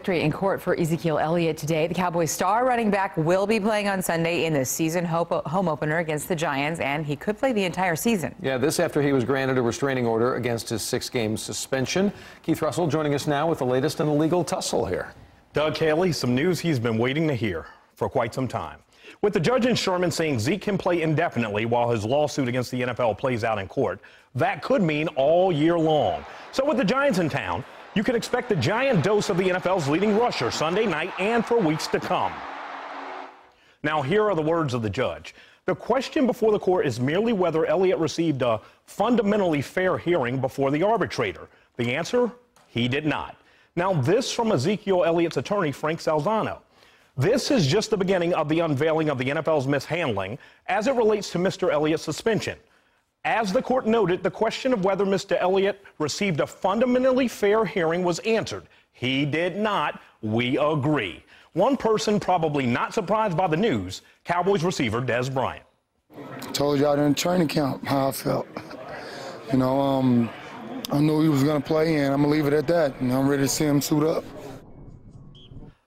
Victory in court for Ezekiel Elliott today. The Cowboys star running back will be playing on Sunday in the season home opener against the Giants, and he could play the entire season. Yeah, this after he was granted a restraining order against his 6-game suspension. Keith Russell joining us now with the latest in the legal tussle here. Doug Haley, some news he's been waiting to hear for quite some time. With the judge in Sherman saying Zeke can play indefinitely while his lawsuit against the NFL plays out in court, that could mean all year long. So with the Giants in town, you can expect a giant dose of the NFL's leading rusher Sunday night and for weeks to come. Now, here are the words of the judge. The question before the court is merely whether Elliott received a fundamentally fair hearing before the arbitrator. The answer? He did not. Now, this from Ezekiel Elliott's attorney, Frank Salzano. This is just the beginning of the unveiling of the NFL's mishandling as it relates to Mr. Elliott's suspension. As the court noted, the question of whether Mr. Elliott received a fundamentally fair hearing was answered. He did not. We agree. One person probably not surprised by the news, Cowboys receiver Dez Bryant. I told y'all during training camp how I felt. You know, I knew he was going to play, and I'm going to leave it at that. And I'm ready to see him suit up.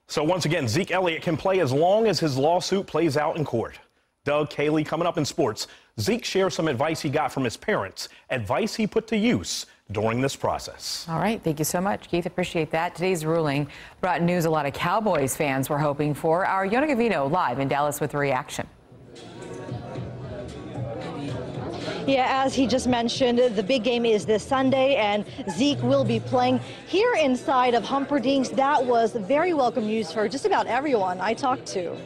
So once again, Zeke Elliott can play as long as his lawsuit plays out in court. Doug Haley coming up in sports. Zeke shares some advice he got from his parents, advice he put to use during this process. All right, thank you so much, Keith. Appreciate that. Today's ruling brought news a lot of Cowboys fans were hoping for. Our Yona Gavino live in Dallas with the reaction. Yeah, as he just mentioned, the big game is this Sunday, and Zeke will be playing here inside of Humperdinck's. That was very welcome news for just about everyone I talked to.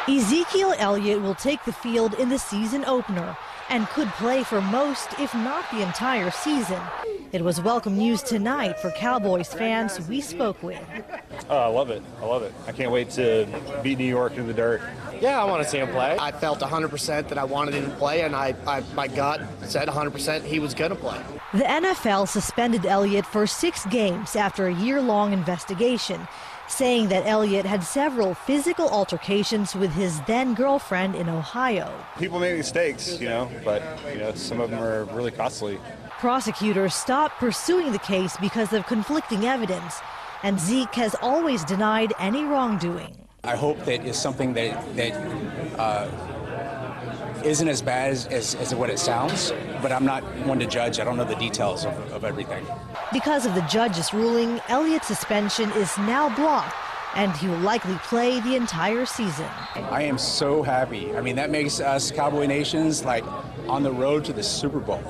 Ezekiel Elliott will take the field in the season opener and could play for most, if not the entire season. It was welcome news tonight for Cowboys fans we spoke with. I love it. I love it. I can't wait to beat New York in the dirt. Yeah, I want to see him play. I felt 100% that I wanted him to play, and my gut said 100% he was going to play. The NFL suspended Elliott for 6 games after a year-long investigation, saying that Elliott had several physical altercations with his then-girlfriend in Ohio. People make mistakes, but, some of them are really costly. Prosecutors stopped pursuing the case because of conflicting evidence, and Zeke has always denied any wrongdoing. I hope that it's something that isn't as bad as what it sounds, but I'm not one to judge. I don't know the details of everything. Because of the judge's ruling, Elliott's suspension is now blocked, and he will likely play the entire season. I am so happy. I mean, that makes us Cowboy Nations like on the road to the Super Bowl.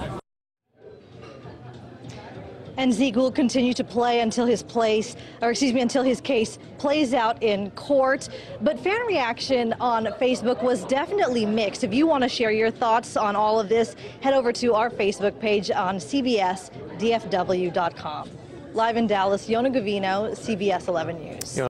And Zeke will continue to play until until his case plays out in court. But fan reaction on Facebook was definitely mixed. If you want to share your thoughts on all of this, head over to our Facebook page on CBSDFW.com. Live in Dallas, Yona Gavino, CBS 11 News.